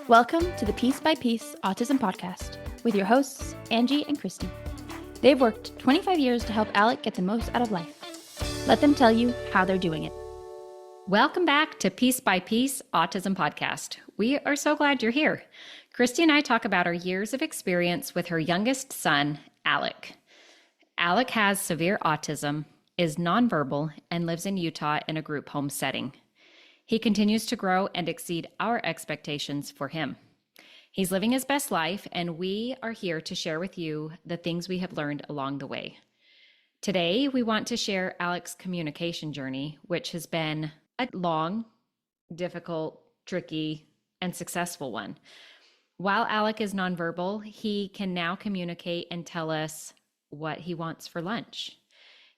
Welcome to the Piece by Piece Autism Podcast with your hosts, Angie and Christi. They've worked 25 years to help Alec get the most out of life. Let them tell you how they're doing it. Welcome back to Piece by Piece Autism Podcast. We are so glad you're here. Christi and I talk about our years of experience with her youngest son, Alec. Alec has severe autism, is nonverbal, and lives in Utah in a group home setting. He continues to grow and exceed our expectations for him. He's living his best life, and we are here to share with you the things we have learned along the way. Today, we want to share Alec's communication journey, which has been a long, difficult, tricky, and successful one. While Alec is nonverbal, he can now communicate and tell us what he wants for lunch.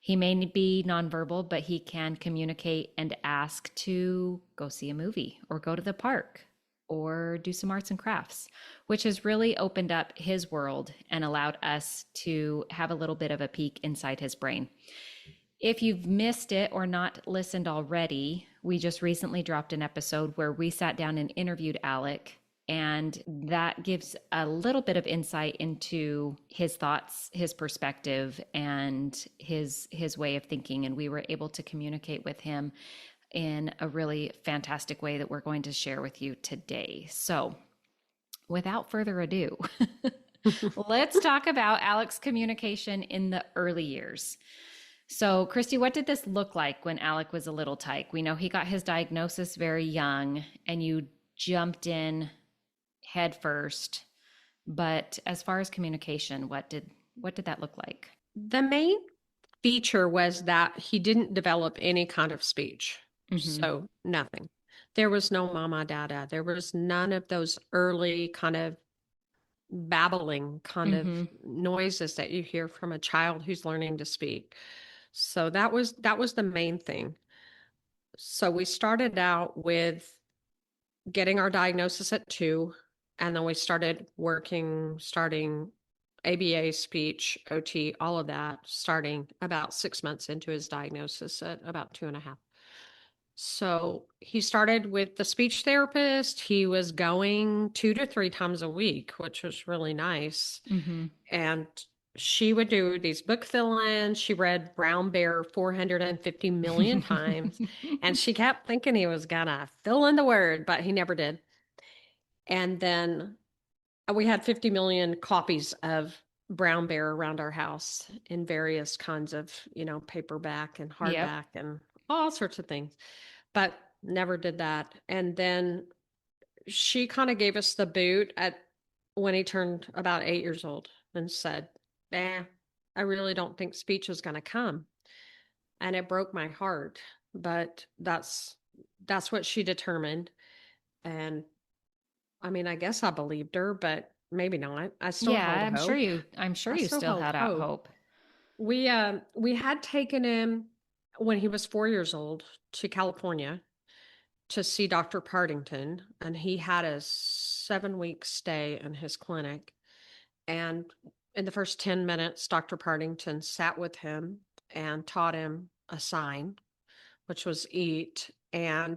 He may be nonverbal, but he can communicate and ask to go see a movie or go to the park or do some arts and crafts, which has really opened up his world and allowed us to have a little bit of a peek inside his brain. If you've missed it or not listened already, we just recently dropped an episode where we sat down and interviewed Alec, and that gives a little bit of insight into his thoughts, his perspective, and his way of thinking. And we were able to communicate with him in a really fantastic way that we're going to share with you today. So without further ado, let's talk about Alec's communication in the early years. So Christi, what did this look like when Alec was a little tyke? We know he got his diagnosis very young and you jumped in head first, but as far as communication, what did that look like? The main feature was that he didn't develop any kind of speech. So nothing. There was no mama, dada. There was none of those early kind of babbling kind of noises that you hear from a child who's learning to speak. So that was the main thing. So we started out with getting our diagnosis at 2. And then we starting ABA, speech, OT, all of that, starting about 6 months into his diagnosis at about 2.5. So he started with the speech therapist. He was going 2 to 3 times a week, which was really nice. And she would do these book fill-ins. She read Brown Bear 450 million times. And she kept thinking he was gonna fill in the word, but he never did. And then we had 50 million copies of Brown Bear around our house in various kinds of, paperback and hardback and all sorts of things, but never did that. And then she kind of gave us the boot when he turned about 8 years old and said, I really don't think speech is going to come. And it broke my heart, but that's what she determined. And I mean, I guess I believed her, but maybe not. I still held hope. I'm sure you still had out hope. We had taken him when he was 4 years old to California to see Dr. Partington, and he had a 7-week stay in his clinic. And in the first 10 minutes, Dr. Partington sat with him and taught him a sign, which was eat. And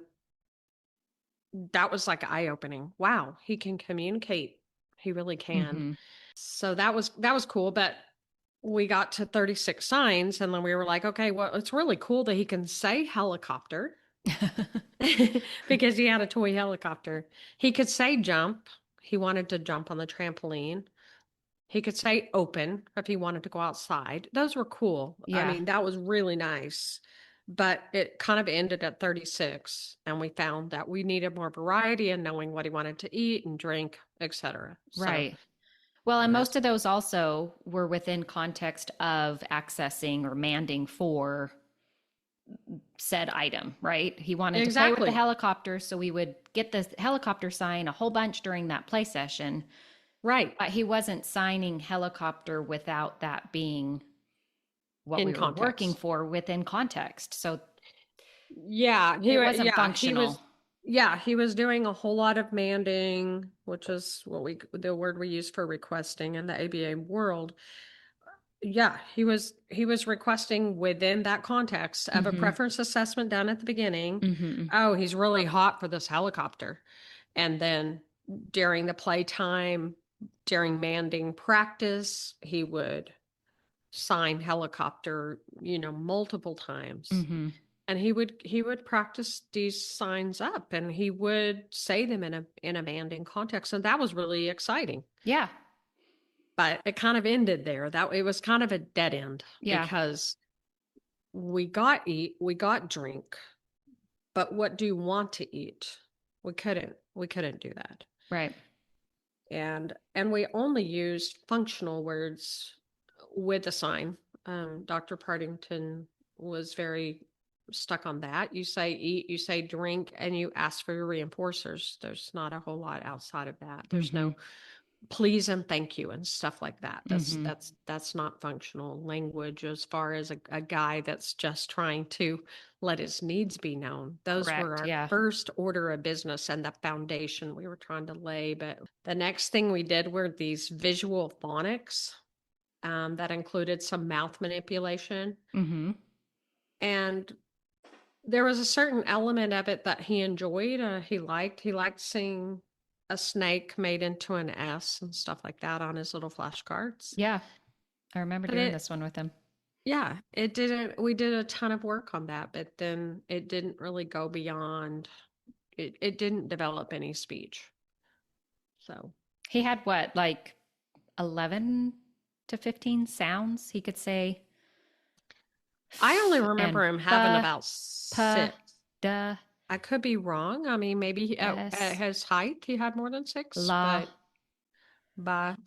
that was like eye-opening. Wow, he can communicate. He really can. So that was cool. But we got to 36 signs, and then we were like, okay, well, it's really cool that he can say helicopter because he had a toy helicopter. He could say jump. He wanted to jump on the trampoline. He could say open if he wanted to go outside. Those were cool. Yeah. I mean, that was really nice. But it kind of ended at 36, and we found that we needed more variety in knowing what he wanted to eat and drink, etc. Right. Well, and most of those also were within context of accessing or manding for said item, right? He wanted to play with the helicopter, so we would get the helicopter sign a whole bunch during that play session. Right. But he wasn't signing helicopter without that being what we were working for within context. So he wasn't functional. He was doing a whole lot of manding, which is the word we use for requesting in the ABA world. Yeah, he was requesting within that context of a preference assessment done at the beginning. Oh, he's really hot for this helicopter. And then during the playtime, during manding practice, he would sign helicopter, multiple times. Mm-hmm. And he would practice these signs up, and he would say them in a manding context. And that was really exciting. Yeah. But it kind of ended there. That it was kind of a dead end Yeah. because we got eat, we got drink, but what do you want to eat? We couldn't do that. Right. And we only used functional words with a sign. Dr. Partington was very stuck on that. You say eat, you say drink, and you ask for your reinforcers. There's not a whole lot outside of that. There's no please and thank you and stuff like that. That's not functional language as far as a guy that's just trying to let his needs be known. Those were our first order of business and the foundation we were trying to lay. But the next thing we did were these visual phonics that included some mouth manipulation. And there was a certain element of it that he enjoyed. He liked seeing a snake made into an S and stuff like that on his little flashcards. Yeah. I remember doing this one with him. Yeah, we did a ton of work on that, but then it didn't really go beyond, it didn't develop any speech. So he had what, like 11 to 15 sounds he could say? I only remember him having about 6. Duh. I could be wrong. I mean, maybe at his height, he had more than 6. La. But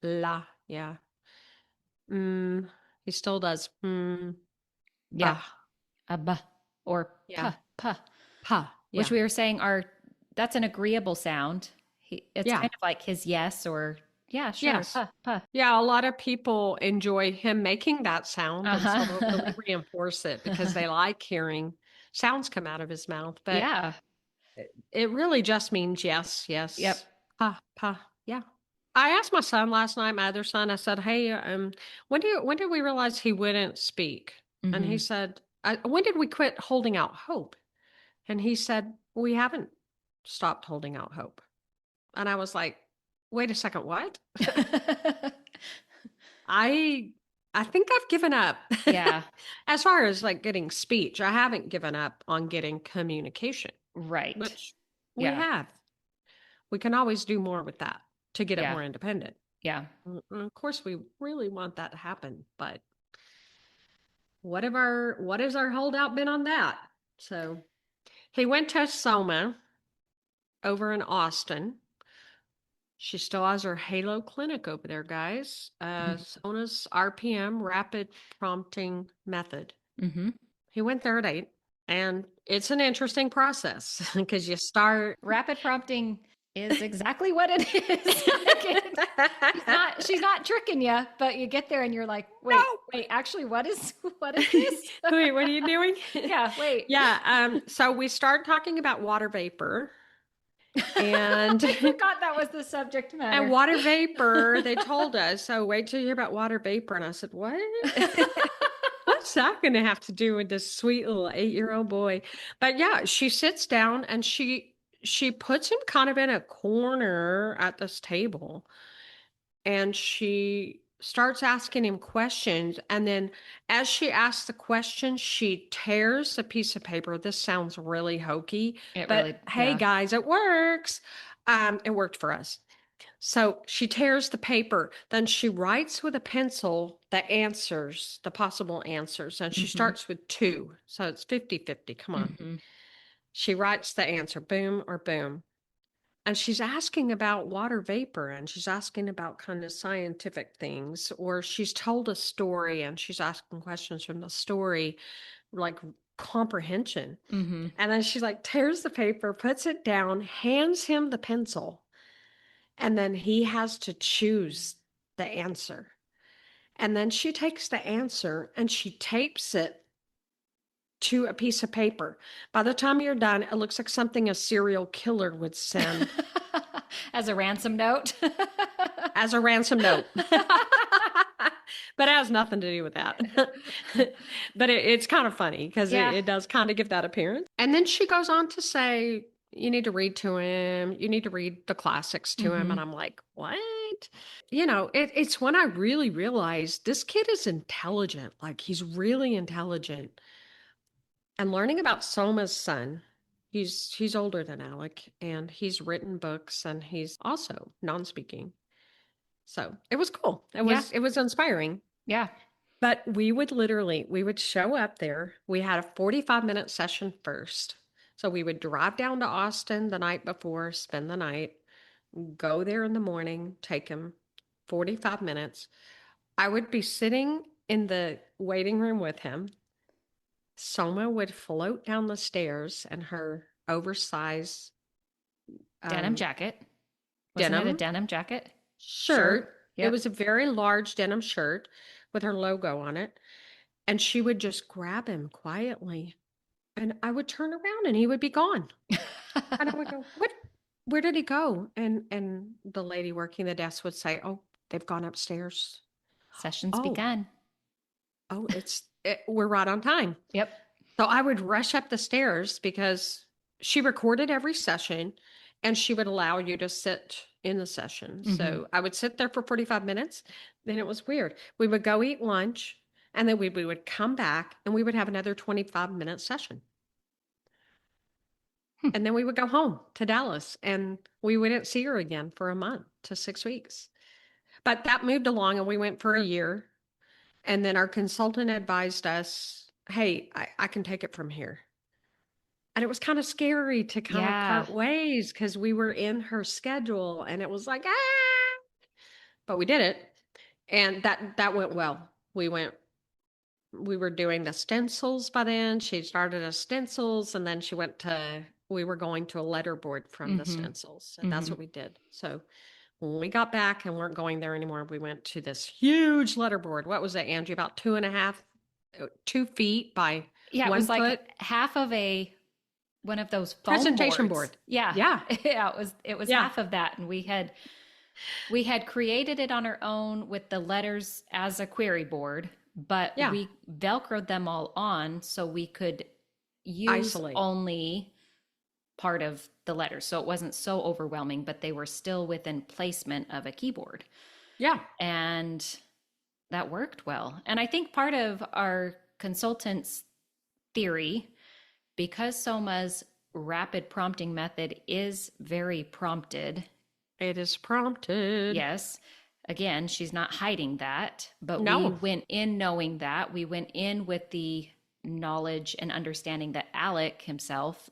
la, yeah. He still does. Yeah. Bah. Or pa. Pa. Yeah. Which we were saying that's an agreeable sound. It's kind of like his yes or yeah, sure. Yes. Pa. Yeah, a lot of people enjoy him making that sound, and so they'll really reinforce it because they like hearing sounds come out of his mouth. But yeah, it really just means yes. Yep. Pa. Yeah. I asked my son last night, my other son, I said, hey, when did we realize he wouldn't speak? And he said, when did we quit holding out hope? And he said, we haven't stopped holding out hope. And I was like, wait a second, what? I think I've given up. Yeah. As far as like getting speech, I haven't given up on getting communication. Right. Which we have. We can always do more with that to get it more independent. Yeah. And of course, we really want that to happen, but what has our holdout been on that? So he went to Soma over in Austin. She still has her Halo clinic over there, guys. Sona's RPM, rapid prompting method. He went there at 8, and it's an interesting process because you start. Rapid prompting is exactly what it is. She's not tricking you, but you get there and you're like, wait, actually, what is this? Wait, what are you doing? Wait. Yeah. So we start talking about water vapor. And I forgot that was the subject matter. And water vapor, they told us. So wait till you hear about water vapor. And I said, what? What's that going to have to do with this sweet little 8-year-old boy? But yeah, she sits down and she puts him kind of in a corner at this table. And she starts asking him questions. And then as she asks the question, she tears a piece of paper. This sounds really hokey, hey guys, it works. It worked for us. So she tears the paper. Then she writes with a pencil the answers, the possible answers. And she starts with 2. So it's 50-50. Come on. She writes the answer, boom or boom. And she's asking about water vapor, and she's asking about kind of scientific things, or she's told a story and she's asking questions from the story, like comprehension. And then she like tears the paper, puts it down, hands him the pencil, and then he has to choose the answer. And then she takes the answer and she tapes it to a piece of paper. By the time you're done, it looks like something a serial killer would send. As a ransom note? As a ransom note. But it has nothing to do with that. But it's kind of funny because it does kind of give that appearance. And then she goes on to say, you need to read to him. You need to read the classics to him. And I'm like, what? It's when I really realized this kid is intelligent. Like, he's really intelligent. And learning about Soma's son, he's older than Alec, and he's written books, and he's also non-speaking. So it was cool. It was inspiring. Yeah. But we would show up there. We had a 45-minute session first. So we would drive down to Austin the night before, spend the night, go there in the morning, take him 45 minutes. I would be sitting in the waiting room with him. Soma would float down the stairs in her oversized Denim jacket. Wasn't it a denim jacket? Shirt. Yep. It was a very large denim shirt with her logo on it. And she would just grab him quietly. And I would turn around and he would be gone. And I would go, what? Where did he go? And the lady working the desk would say, oh, they've gone upstairs. Session's begun. Oh, we're right on time. Yep. So I would rush up the stairs because she recorded every session and she would allow you to sit in the session. So I would sit there for 45 minutes. Then it was weird. We would go eat lunch and then we would come back and we would have another 25-minute session. And then we would go home to Dallas and we wouldn't see her again for a month to 6 weeks. But that moved along and we went for a year. And then our consultant advised us, hey, I can take it from here. And it was kind of scary to kind of part ways because we were in her schedule and it was like, but we did it. And that went well. We were doing the stencils by then. She started as stencils and then we were going to a letterboard from the stencils. And that's what we did. So when we got back and weren't going there anymore, we went to this huge letterboard. What was it, Angie? About 2 feet by 1 foot? It was like half of one of those foam presentation boards. board. Yeah. Yeah. It was half of that. And we had created it on our own with the letters as a query board, but we Velcroed them all on so we could use only part of the letters. So it wasn't so overwhelming, but they were still within placement of a keyboard. Yeah. And that worked well. And I think part of our consultant's theory, because Soma's rapid prompting method is very prompted. It is prompted. Yes. Again, she's not hiding that, but No. we went in knowing that. We went in with the knowledge and understanding that Alec himself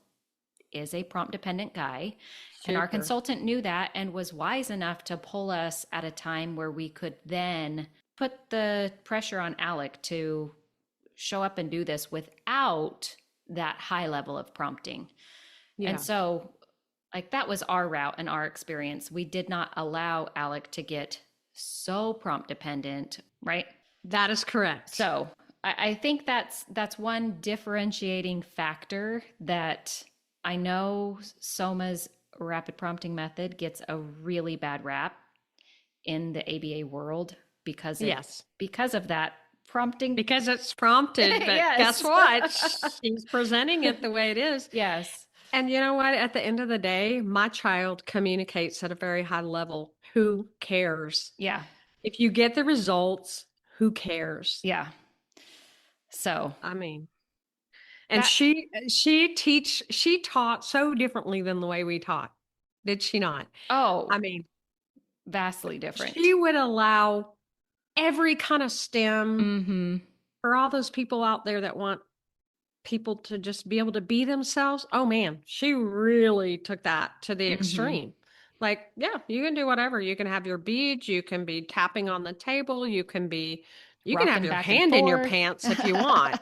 is a prompt dependent guy. And our consultant knew that and was wise enough to pull us at a time where we could then put the pressure on Alec to show up and do this without that high level of prompting. Yeah. And so like that was our route and our experience. We did not allow Alec to get so prompt dependent, right? That is correct. So I think that's one differentiating factor that I know Soma's rapid prompting method gets a really bad rap in the ABA world because of that prompting. Because it's prompted, but guess what? She's presenting it the way it is. Yes. And you know what? At the end of the day, my child communicates at a very high level. Who cares? Yeah. If you get the results, who cares? Yeah. So, I mean, and she taught so differently than the way we taught. Did she not? Oh, I mean, vastly different. She would allow every kind of STEM for all those people out there that want people to just be able to be themselves. Oh man, she really took that to the extreme. Like, yeah, you can do whatever. You can have your beads. You can be tapping on the table. You can have your hand in your pants if you want.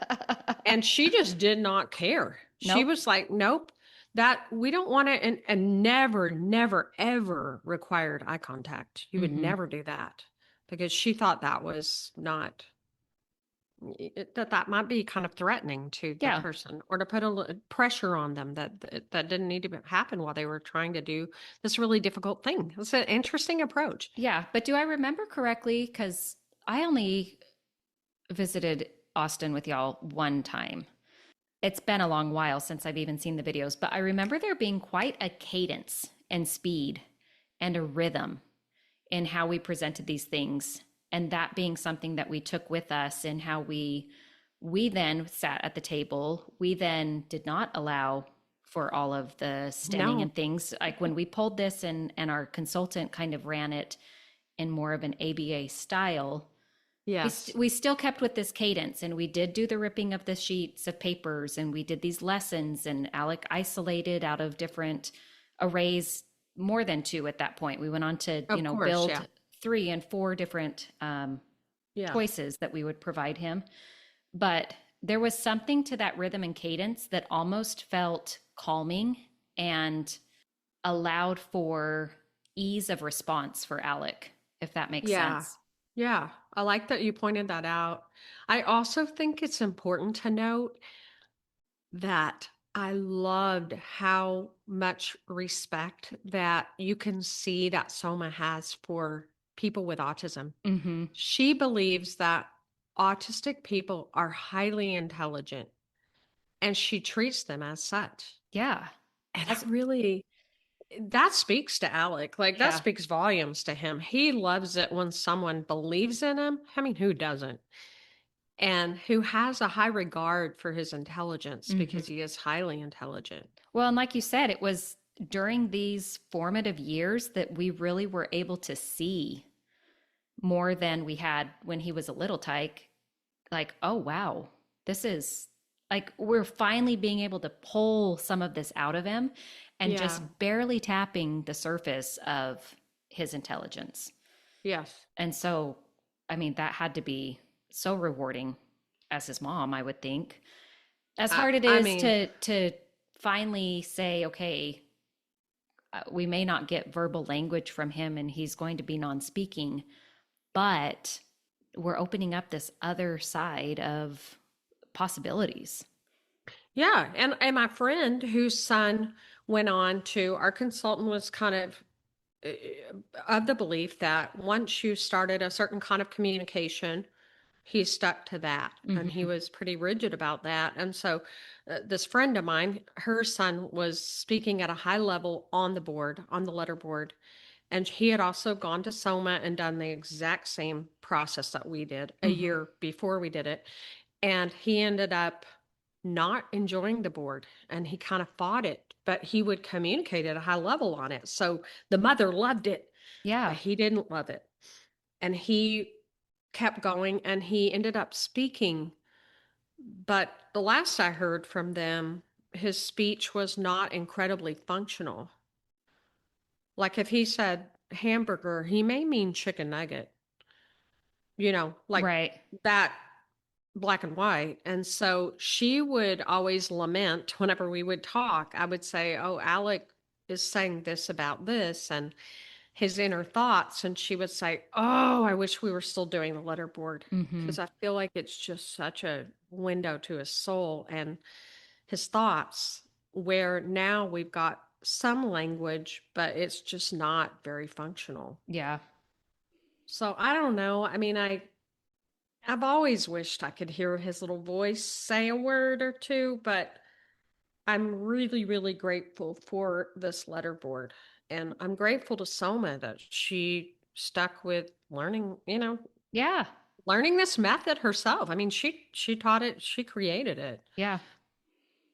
And she just did not care. Nope. She was like, nope, that we don't want to, and never, never, ever required eye contact. You would never do that because she thought that was not, that might be kind of threatening to the person, or to put a pressure on them that didn't need to happen while they were trying to do this really difficult thing. It's an interesting approach. Yeah. But do I remember correctly? Because I only visited Austin with y'all one time. It's been a long while since I've even seen the videos, but I remember there being quite a cadence and speed and a rhythm in how we presented these things, and that being something that we took with us in how we then sat at the table. We then did not allow for all of the stemming No. and things. Like when we pulled this and our consultant kind of ran it in more of an ABA style, Yes. we still kept with this cadence, and we did do the ripping of the sheets of papers, and we did these lessons, and Alec isolated out of different arrays, more than two at that point. We went on to, Of course, build yeah. 3 and 4 different Yeah. choices that we would provide him. But there was something to that rhythm and cadence that almost felt calming and allowed for ease of response for Alec, if that makes Yeah. sense. Yeah. I like that you pointed that out. I also think it's important to note that I loved how much respect that you can see that Soma has for people with autism. Mm-hmm. She believes that autistic people are highly intelligent and she treats them as such. Yeah. And that speaks to Alec. Like, that Yeah. speaks volumes to him. He loves it when someone believes in him. I mean, who doesn't? And who has a high regard for his intelligence because he is highly intelligent. Well, and like you said, it was during these formative years that we really were able to see more than we had when he was a little tyke. Like, oh, wow, this is like we're finally being able to pull some of this out of him and just Yeah. barely tapping the surface of his intelligence. Yes. And so, I mean, that had to be so rewarding as his mom, I would think. As hard it I is mean, to finally say, okay, we may not get verbal language from him and he's going to be non-speaking, but we're opening up this other side of possibilities. yeah. And my friend whose son went on to, our consultant was kind of the belief that once you started a certain kind of communication, he stuck to that, and he was pretty rigid about that. And so this friend of mine, her son was speaking at a high level on the board, on the letter board, and he had also gone to Soma and done the exact same process that we did a year before we did it. And he ended up not enjoying the board, and he kind of fought it, but he would communicate at a high level on it. So the mother loved it, Yeah. but he didn't love it. And he kept going, and he ended up speaking. But the last I heard from them, his speech was not incredibly functional. Like if he said hamburger, he may mean chicken nugget, like Right. that, black and white. And so she would always lament whenever we would talk. I would say, "Oh, Alec is saying this about this," and his inner thoughts. And she would say, "Oh, I wish we were still doing the letterboard because I feel like it's just such a window to his soul and his thoughts, where now we've got some language, but it's just not very functional." Yeah. So I don't know. I mean, I've always wished I could hear his little voice say a word or two, but I'm really, really grateful for this letterboard. And I'm grateful to Soma that she stuck with learning, Yeah. learning this method herself. I mean, she taught it, she created it. Yeah.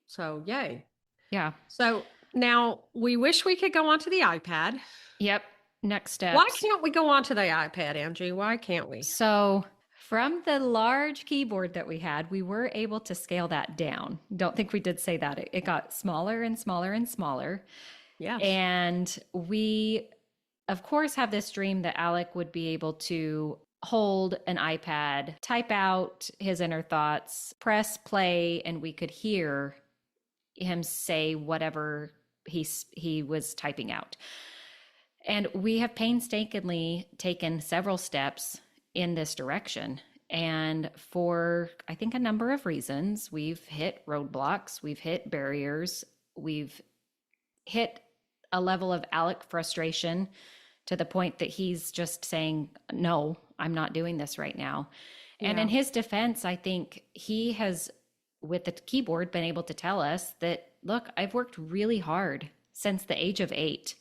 So yay. Yeah. So now we wish we could go onto the iPad. Yep. Next steps. Why can't we go onto the iPad, Angie? Why can't we? So from the large keyboard that we had, we were able to scale that down. Don't think we did say that. It got smaller and smaller and smaller. Yes. And we, of course, have this dream that Alec would be able to hold an iPad, type out his inner thoughts, press play, and we could hear him say whatever he was typing out. And we have painstakingly taken several steps in this direction. And for, I think, a number of reasons, we've hit roadblocks, we've hit barriers, we've hit a level of Alec frustration to the point that he's just saying, no, I'm not doing this right now. And in his defense, I think he has with the keyboard been able to tell us that, look, I've worked really hard since the age of 8.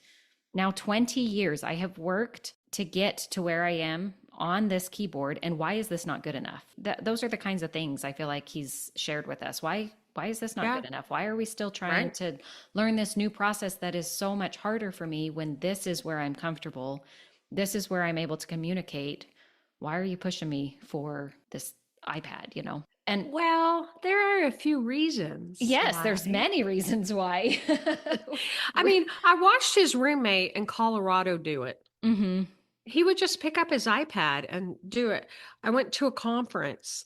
Now 20 years I have worked to get to where I am on this keyboard, and why is this not good enough? Those are the kinds of things I feel like he's shared with us. Why is this not Yeah. good enough? Why are we still trying Right. to learn this new process that is so much harder for me when this is where I'm comfortable? This is where I'm able to communicate. Why are you pushing me for this iPad, you know? And Well, there are a few reasons yes, there's why. many reasons why. I mean, I watched his roommate in Colorado do it. Mm-hmm. He would just pick up his iPad and do it. I went to a conference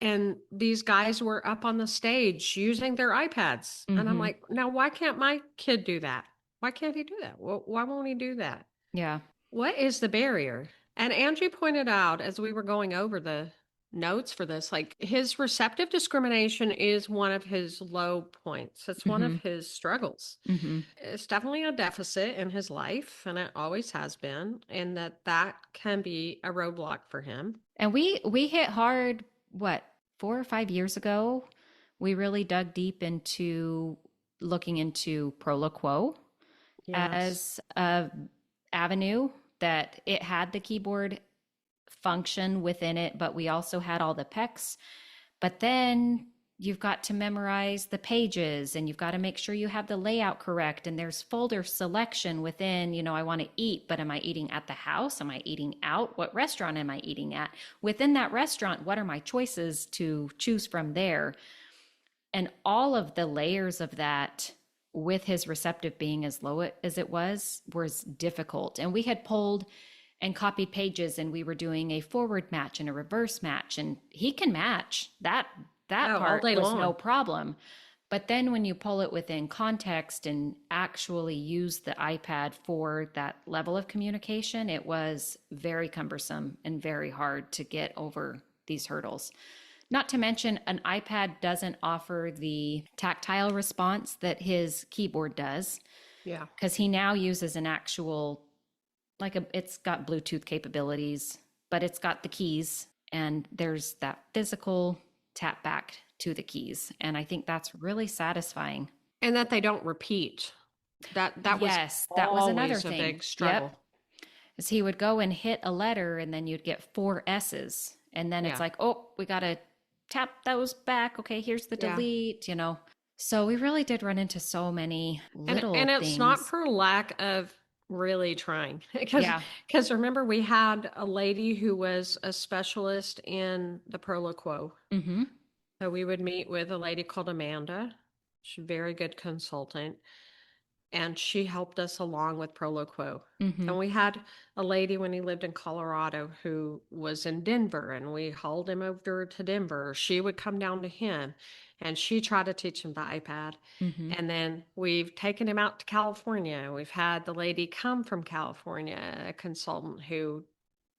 and these guys were up on the stage using their iPads. And I'm Mm-hmm. like, now why can't my kid do that? Why can't he do that? Well, why won't he do that? Yeah. What is the barrier? And Angie pointed out as we were going over the notes for this, like his receptive discrimination is one of his low points. It's one of Mm-hmm. his struggles. Mm-hmm. It's definitely a deficit in his life, and it always has been, and that can be a roadblock for him. And we hit hard, what, 4 or 5 years ago? We really dug deep into looking into Proloquo Yes. as a avenue that it had the keyboard function within it, but we also had all the pecs. But then you've got to memorize the pages and you've got to make sure you have the layout correct. And there's folder selection within, I want to eat, but am I eating at the house? Am I eating out? What restaurant am I eating at? Within that restaurant, what are my choices to choose from there? And all of the layers of that with his receptive being as low as it was difficult. And we had pulled and copied pages and we were doing a forward match and a reverse match, and he can match that All part day was long. no problem. But then when you pull it within context and actually use the iPad for that level of communication, it was very cumbersome and very hard to get over these hurdles. Not to mention, an iPad doesn't offer the tactile response that his keyboard does, Yeah. because he now uses an actual, it's got Bluetooth capabilities, but it's got the keys, and there's that physical tap back to the keys. And I think that's really satisfying. And that they don't repeat. That was Yes, that was another always a thing. big struggle. Yep. As he would go and hit a letter and then you'd get 4 S's. And then it's Yeah. like, oh, we got to tap those back. Okay, here's the Yeah. delete, So we really did run into so many little And things. it's not for lack of really trying. Because Yeah. remember, we had a lady who was a specialist in the Proloquo. Mm-hmm. So we would meet with a lady called Amanda. She's a very good consultant. And she helped us along with Proloquo. Mm-hmm. And we had a lady when he lived in Colorado who was in Denver, and we hauled him over to Denver. She would come down to him and she tried to teach him the iPad. Mm-hmm. And then we've taken him out to California. We've had the lady come from California, a consultant who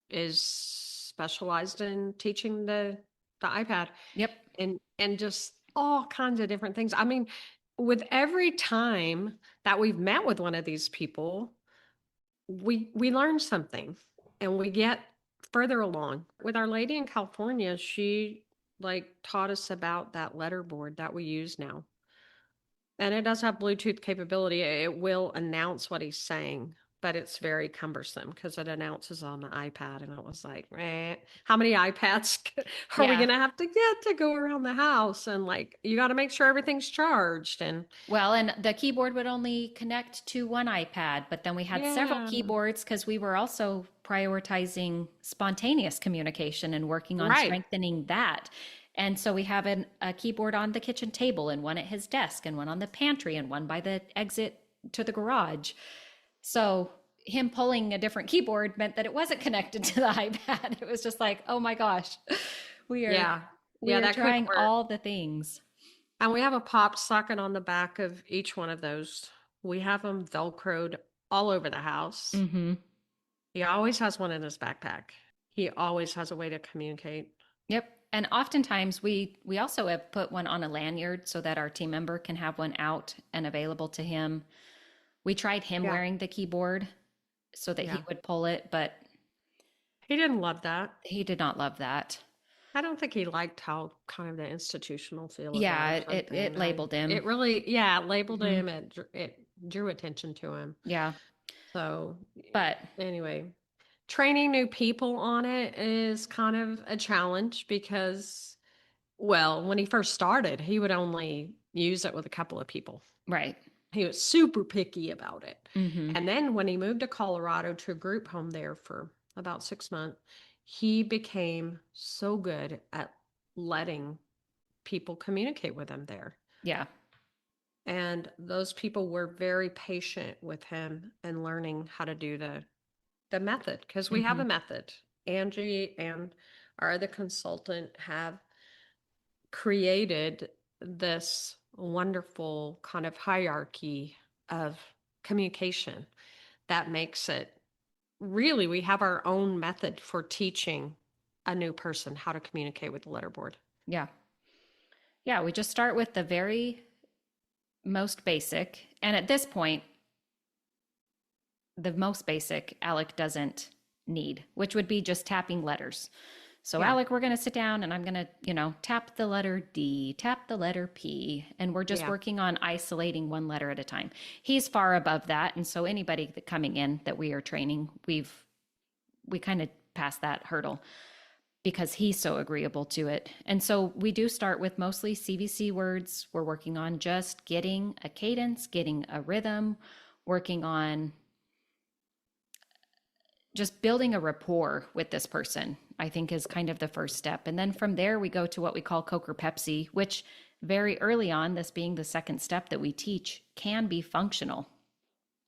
is specialized in teaching the iPad. Yep. And just all kinds of different things. I mean, with every time that we've met with one of these people, we learn something and we get further along. With our lady in California, she taught us about that letterboard that we use now. And it does have Bluetooth capability. It will announce what he's saying, but it's very cumbersome because it announces on the iPad. And it was like, how many iPads are we Yeah. going to have to get to go around the house? And you got to make sure everything's charged. And Well, and the keyboard would only connect to one iPad, but then we had several Yeah. keyboards because we were also prioritizing spontaneous communication and working on Right. strengthening that. And so we have a keyboard on the kitchen table and one at his desk and one on the pantry and one by the exit to the garage. So him pulling a different keyboard meant that it wasn't connected to the iPad. It was just like, oh my gosh, we are yeah. we Yeah, are that could trying work. all the things. And we have a pop socket on the back of each one of those. We have them Velcroed all over the house. Mm-hmm. He always has one in his backpack. He always has a way to communicate. Yep. And oftentimes we also have put one on a lanyard so that our team member can have one out and available to him. We tried him Yeah. wearing the keyboard so that he Yeah. would pull it, but He didn't love that. he did not love that. I don't think he liked how kind of the institutional feel of that Yeah, or it something. labeled him. It really, yeah, it labeled Mhm. him. It drew attention to him. Yeah. So But anyway, training new people on it is kind of a challenge because, well, when he first started, he would only use it with a couple of people. right. He was super picky about it. Hmm. And then when he moved to Colorado to a group home there for about 6 months, he became so good at letting people communicate with him there. Yeah. And those people were very patient with him and learning how to do the method because we have Hmm. a method. Angie and our other consultant have created this wonderful kind of hierarchy of communication that makes it really, we have our own method for teaching a new person how to communicate with the letterboard. Yeah. Yeah. We just start with the very most basic. And at this point, the most basic Alec doesn't need, which would be just tapping letters. So, Yeah. Alec, we're going to sit down and I'm going to, tap the letter D, tap the letter P, and we're just Yeah. working on isolating one letter at a time. He's far above that. And so, anybody that coming in that we are training, we kind of passed that hurdle because he's so agreeable to it. And so, we do start with mostly CVC words. We're working on just getting a cadence, getting a rhythm, working on just building a rapport with this person, I think is kind of the first step. And then from there, we go to what we call Coke or Pepsi, which very early on, this being the second step that we teach, can be functional.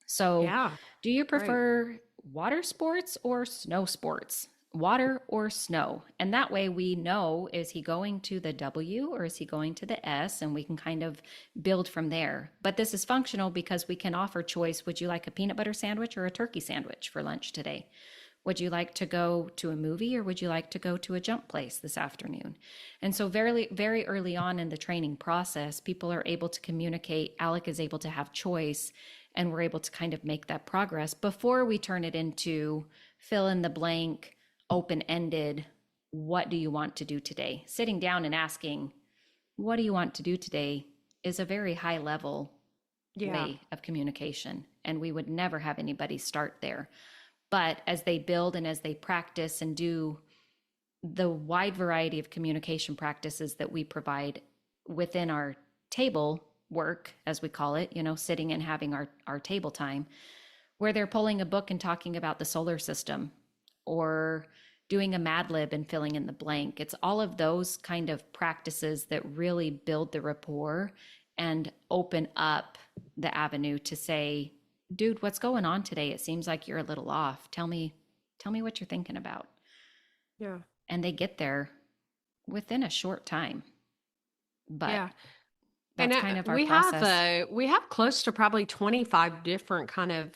So, Yeah. do you Right. prefer water sports or snow sports? Water or snow? And that way we know, is he going to the W or is he going to the S? And we can kind of build from there. But this is functional because we can offer choice. Would you like a peanut butter sandwich or a turkey sandwich for lunch today? Would you like to go to a movie or would you like to go to a jump place this afternoon? And so very, very early on in the training process, people are able to communicate. Alec is able to have choice, and we're able to kind of make that progress before we turn it into fill in the blank, open-ended, what do you want to do today? Sitting down and asking, what do you want to do today, is a very high level way of communication. And we would never have anybody start there. But as they build and as they practice and do the wide variety of communication practices that we provide within our table work, as we call it, sitting and having our table time, where they're pulling a book and talking about the solar system or doing a Mad Lib and filling in the blank. It's all of those kind of practices that really build the rapport and open up the avenue to say, dude, what's going on today? It seems like you're a little off. Tell me what you're thinking about. Yeah. And they get there within a short time. But that's kind of our process. We have close to probably 25 different kind of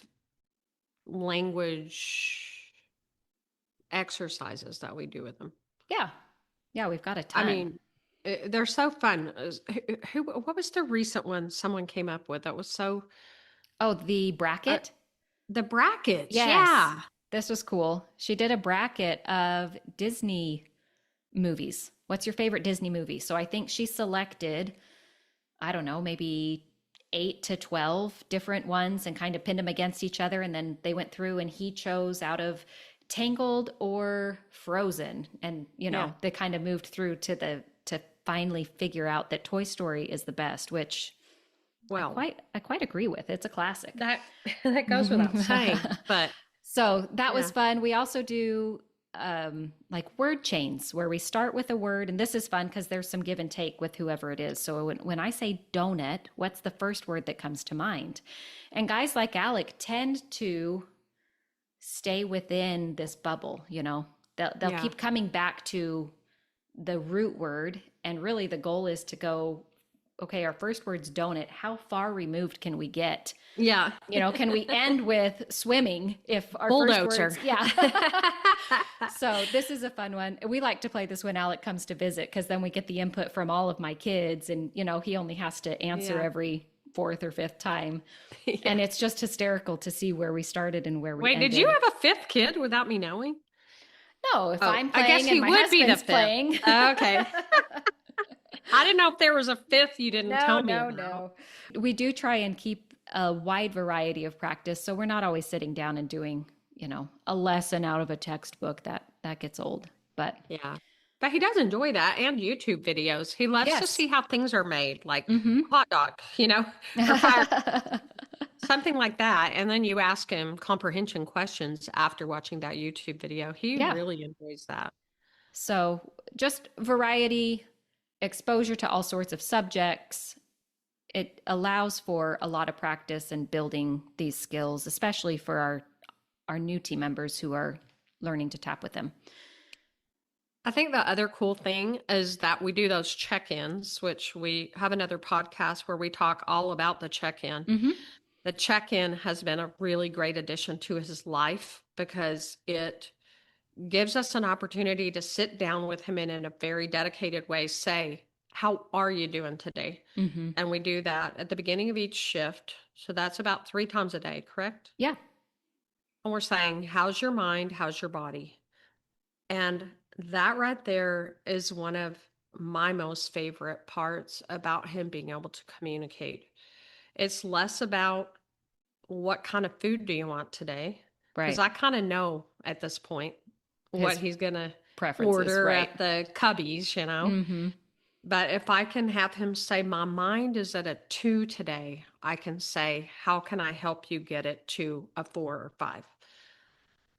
language exercises that we do with them. Yeah. Yeah, we've got a ton. I mean, they're so fun. What was the recent one someone came up with that was so Oh, the bracket? the brackets? Yes. Yeah. This was cool. She did a bracket of Disney movies. What's your favorite Disney movie? So I think she selected, I don't know, maybe 8 to 12 different ones and kind of pinned them against each other. And then they went through and he chose out of Tangled or Frozen. And, they kind of moved through to finally figure out that Toy Story is the best, which Well, I quite agree with. It's a classic. that goes without saying, but so that was fun. We also do like word chains where we start with a word, and this is fun because there's some give and take with whoever it is. So when I say donut, what's the first word that comes to mind? And guys like Alec tend to stay within this bubble. They'll keep coming back to the root word, and really the goal is to go, okay, our first word's donut. How far removed can we get? yeah, Can we end with swimming if our bulldozer? first words, yeah. So this is a fun one. We like to play this when Alec comes to visit because then we get the input from all of my kids, and he only has to answer every fourth or fifth time, and it's just hysterical to see where we started and where we ended. Did you have a fifth kid without me knowing? No, if Oh, I'm I guess playing he and my would be the husband's fifth. playing. Okay. I didn't know if there was a fifth you didn't tell me about. No. We do try and keep a wide variety of practice. So we're not always sitting down and doing, a lesson out of a textbook that gets old. But Yeah. But he does enjoy that and YouTube videos. He loves to yes. see how things are made, like Mm-hmm. hot dog, or fire, something like that. And then you ask him comprehension questions after watching that YouTube video. He Yeah. really enjoys that. So just variety, exposure to all sorts of subjects. It allows for a lot of practice and building these skills, especially for our new team members who are learning to tap with them. I think the other cool thing is that we do those check-ins, which we have another podcast where we talk all about the check-in. Mm-hmm. The check-in has been a really great addition to his life because it gives us an opportunity to sit down with him and in a very dedicated way say, how are you doing today? Mm-hmm. And we do that at the beginning of each shift. So that's about 3 times a day, correct? Yeah. And we're saying, how's your mind? How's your body? And that right there is one of my most favorite parts about him being able to communicate. It's less about what kind of food do you want today? Because Right. I kind of know at this point what His he's going to preferences, order right. at the Cubbies, Mm-hmm. But if I can have him say, my mind is at a 2 today, I can say, how can I help you get it to a 4 or 5?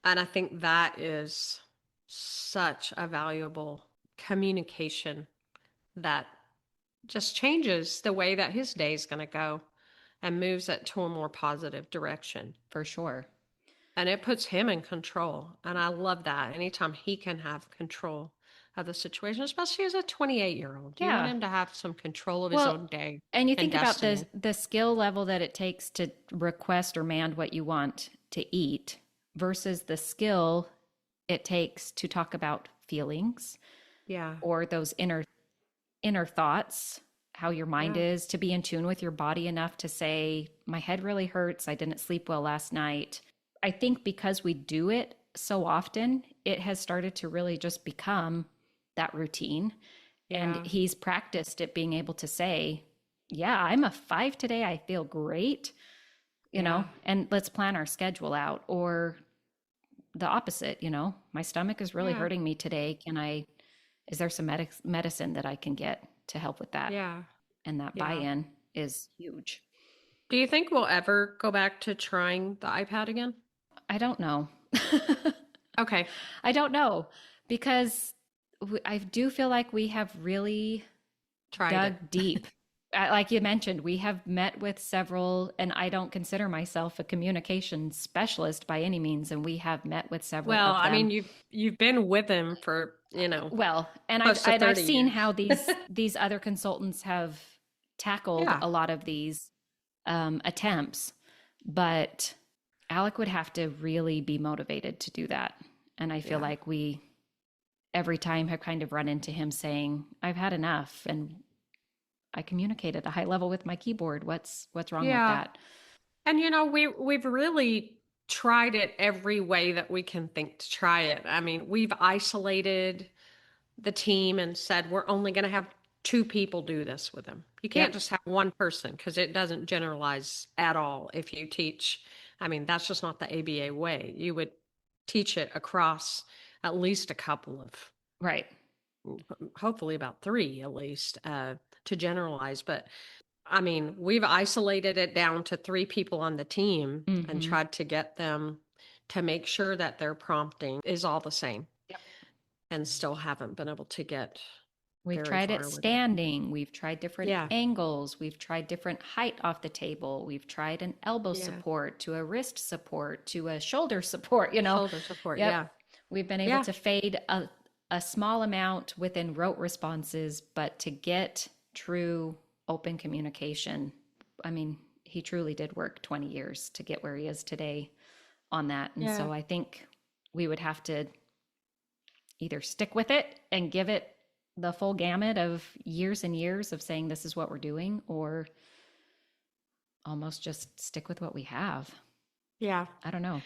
And I think that is such a valuable communication that just changes the way that his day is going to go and moves it to a more positive direction. For sure. And it puts him in control. And I love that. Anytime he can have control of the situation, especially as a 28-year-old. You want Yeah. him to have some control of his own day. And you and think about destiny. the skill level that it takes to request or demand what you want to eat versus the skill it takes to talk about feelings Yeah. or those inner thoughts, how your mind Yeah. is, to be in tune with your body enough to say, my head really hurts, I didn't sleep well last night. I think because we do it so often, it has started to really just become that routine. And Yeah. he's practiced at being able to say, yeah, I'm a 5 today, I feel great, Yeah. and let's plan our schedule out. Or the opposite, my stomach is really Yeah. hurting me today. Is there some medicine that I can get to help with that? Yeah. And that Yeah. buy-in is huge. Do you think we'll ever go back to trying the iPad again? I don't know. Okay. I don't know because I do feel like we have really Tried dug it. deep. Like you mentioned, we have met with several, and I don't consider myself a communication specialist by any means, and we have met with several Well, of them. I mean, you've been with him for, Well, and close to I've 30 seen years. how these other consultants have tackled Yeah. a lot of these attempts, but Alec would have to really be motivated to do that. And I feel Yeah. like we every time have kind of run into him saying, I've had enough, and I communicate at a high level with my keyboard. What's wrong with Yeah. that? And we've really tried it every way that we can think to try it. I mean, we've isolated the team and said we're only going to have 2 people do this with him. You can't Yep. just have one person because it doesn't generalize at all if you teach. I mean, that's just not the ABA way. You would teach it across at least a couple of, Right. hopefully about 3 at least, to generalize. But I mean, we've isolated it down to 3 people on the team and Mhm. tried to get them to make sure that their prompting is all the same. Yep. And still haven't been able to get We've very tried far it with it. standing. We've tried different Yeah. angles. We've tried different height off the table. We've tried an elbow Yeah. support to a wrist support to a shoulder support, Shoulder support. Yep. Yeah. We've been able Yeah. to fade a small amount within rote responses, but to get true open communication, I mean, he truly did work 20 years to get where he is today on that. And Yeah. so I think we would have to either stick with it and give it the full gamut of years and years of saying this is what we're doing, or almost just stick with what we have. Yeah. I don't know.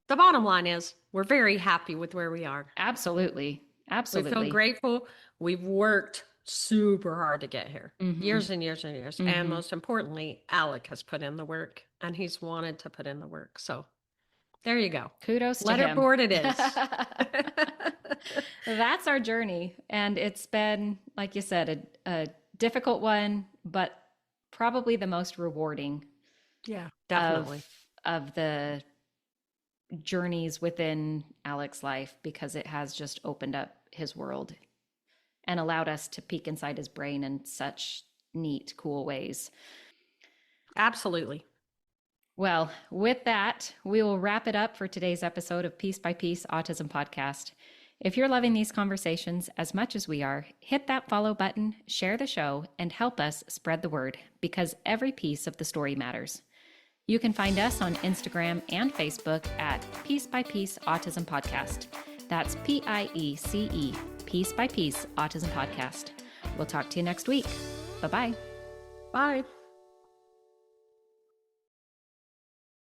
the bottom line is we're very happy with where we are. Absolutely. We Absolutely. feel grateful. We've worked super hard to get here, Mhm. years and years and years. Mhm. And most importantly, Alec has put in the work, and he's wanted to put in the work. So there you go. Kudos to him. Letterboard it is. That's our journey. And it's been, like you said, a difficult one, but probably the most rewarding Yeah, definitely. of the journeys within Alec's life, because it has just opened up his world and allowed us to peek inside his brain in such neat, cool ways. Absolutely. Well, with that, we will wrap it up for today's episode of Piece by Piece Autism Podcast. If you're loving these conversations as much as we are, hit that follow button, share the show, and help us spread the word, because every piece of the story matters. You can find us on Instagram and Facebook at Piece by Piece Autism Podcast. That's PIECE, Piece by Piece Autism Podcast. We'll talk to you next week. Bye-bye. Bye.